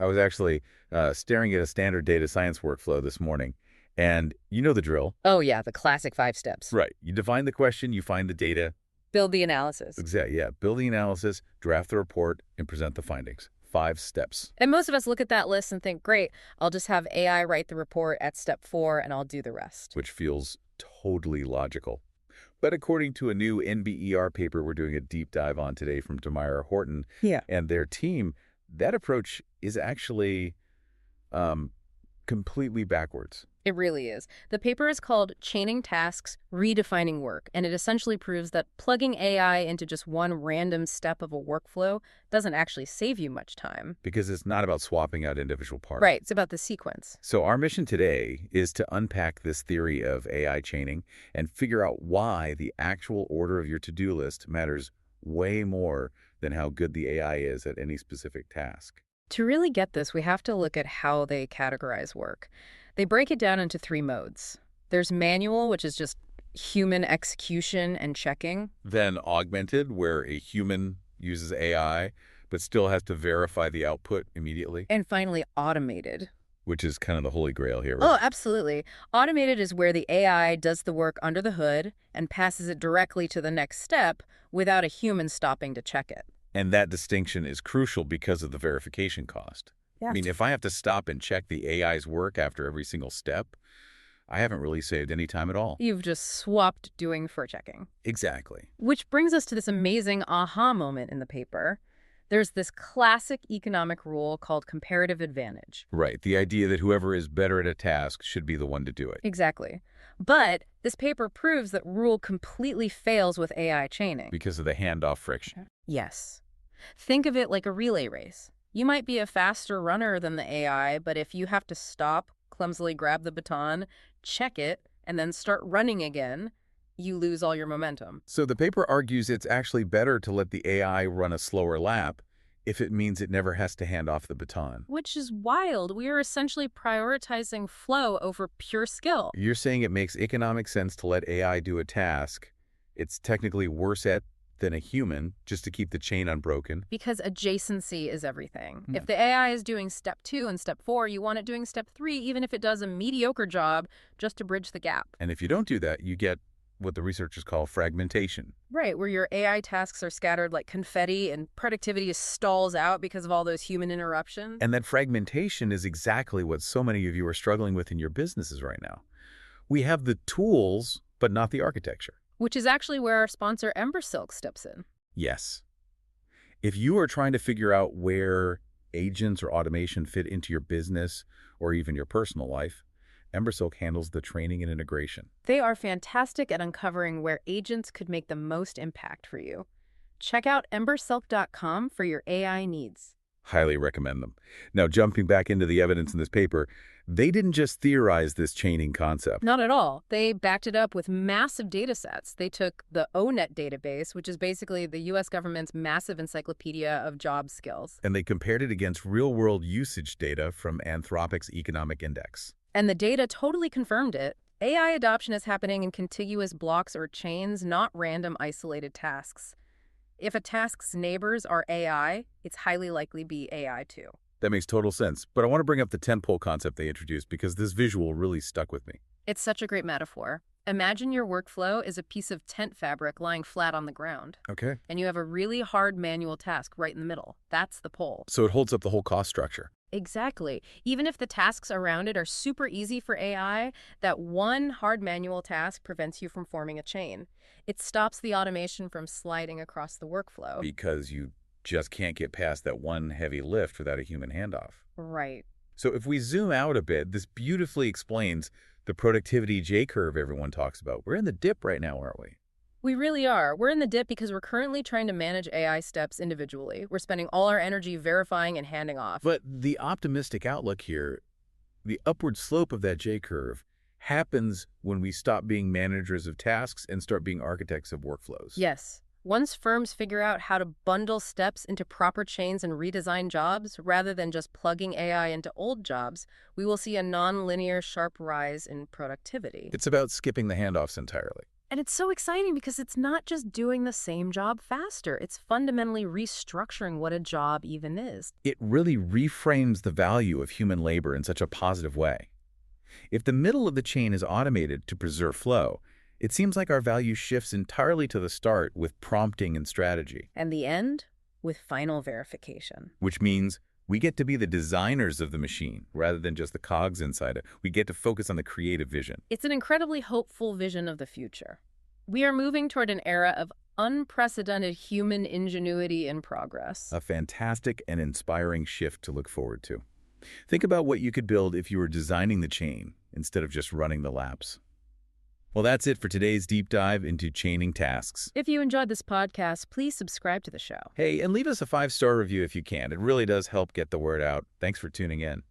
I was actually staring at a standard data science workflow this morning, and you know the drill. Oh, yeah, the classic 5 steps. Right. You define the question, you find the data. Build the analysis. Exactly. Yeah. Build the analysis, draft the report, and present the findings. 5 steps. And most of us look at that list and think, great, I'll just have AI write the report at step 4 and I'll do the rest. Which feels totally logical. But according to a new NBER paper we're doing a deep dive on today from Demirer, Horton, and their team, that approach is actually completely backwards. It really is. The paper is called Chaining Tasks, Redefining Work, and it essentially proves that plugging AI into just one random step of a workflow doesn't actually save you much time. Because it's not about swapping out individual parts. Right, it's about the sequence. So our mission today is to unpack this theory of AI chaining and figure out why the actual order of your to-do list matters way more than how good the AI is at any specific task. To really get this, we have to look at how they categorize work. They break it down into 3 modes. There's manual, which is just human execution and checking. Then augmented, where a human uses AI, but still has to verify the output immediately. And finally, automated. Which is kind of the holy grail here, right? Oh, absolutely. Automated is where the AI does the work under the hood and passes it directly to the next step without a human stopping to check it. And that distinction is crucial because of the verification cost. Yeah. I mean, if I have to stop and check the AI's work after every single step, I haven't really saved any time at all. You've just swapped doing for checking. Exactly. Which brings us to this amazing aha moment in the paper. There's this classic economic rule called comparative advantage. Right. The idea that whoever is better at a task should be the one to do it. Exactly. But this paper proves that rule completely fails with AI chaining. Because of the handoff friction. Yes. Think of it like a relay race. You might be a faster runner than the AI, but if you have to stop, clumsily grab the baton, check it, and then start running again, you lose all your momentum. So the paper argues it's actually better to let the AI run a slower lap if it means it never has to hand off the baton. Which is wild. We are essentially prioritizing flow over pure skill. You're saying it makes economic sense to let AI do a task it's technically worse at than a human, just to keep the chain unbroken. Because adjacency is everything. Yeah. If the AI is doing step 2 and step 4, you want it doing step 3, even if it does a mediocre job, just to bridge the gap. And if you don't do that, you get what the researchers call fragmentation. Right, where your AI tasks are scattered like confetti and productivity stalls out because of all those human interruptions. And that fragmentation is exactly what so many of you are struggling with in your businesses right now. We have the tools, but not the architecture. Which is actually where our sponsor EmberSilk steps in. Yes. If you are trying to figure out where agents or automation fit into your business or even your personal life, EmberSilk handles the training and integration. They are fantastic at uncovering where agents could make the most impact for you. Check out embersilk.com for your AI needs. Highly recommend them. Now, jumping back into the evidence in this paper, they didn't just theorize this chaining concept. Not at all. They backed it up with massive data sets. They took the ONET database, which is basically the U.S. government's massive encyclopedia of job skills. And they compared it against real-world usage data from Anthropic's Economic Index. And the data totally confirmed it. AI adoption is happening in contiguous blocks or chains, not random isolated tasks. If a task's neighbors are AI, it's highly likely be AI too. That makes total sense. But I want to bring up the tentpole concept they introduced because this visual really stuck with me. It's such a great metaphor. Imagine your workflow is a piece of tent fabric lying flat on the ground. Okay. And you have a really hard manual task right in the middle. That's the pole. So it holds up the whole cost structure. Exactly. Even if the tasks around it are super easy for AI, that one hard manual task prevents you from forming a chain. It stops the automation from sliding across the workflow. Because you just can't get past that one heavy lift without a human handoff. Right. So if we zoom out a bit, this beautifully explains the productivity J-curve everyone talks about. We're in the dip right now, aren't we? We really are. We're in the dip because we're currently trying to manage AI steps individually. We're spending all our energy verifying and handing off. But the optimistic outlook here, the upward slope of that J-curve, happens when we stop being managers of tasks and start being architects of workflows. Yes. Once firms figure out how to bundle steps into proper chains and redesign jobs, rather than just plugging AI into old jobs, we will see a non-linear sharp rise in productivity. It's about skipping the handoffs entirely. And it's so exciting because it's not just doing the same job faster. It's fundamentally restructuring what a job even is. It really reframes the value of human labor in such a positive way. If the middle of the chain is automated to preserve flow, it seems like our value shifts entirely to the start with prompting and strategy. And the end with final verification. Which means we get to be the designers of the machine rather than just the cogs inside it. We get to focus on the creative vision. It's an incredibly hopeful vision of the future. We are moving toward an era of unprecedented human ingenuity and progress. A fantastic and inspiring shift to look forward to. Think about what you could build if you were designing the chain instead of just running the laps. Well, that's it for today's deep dive into chaining tasks. If you enjoyed this podcast, please subscribe to the show. Hey, and leave us a 5-star review if you can. It really does help get the word out. Thanks for tuning in.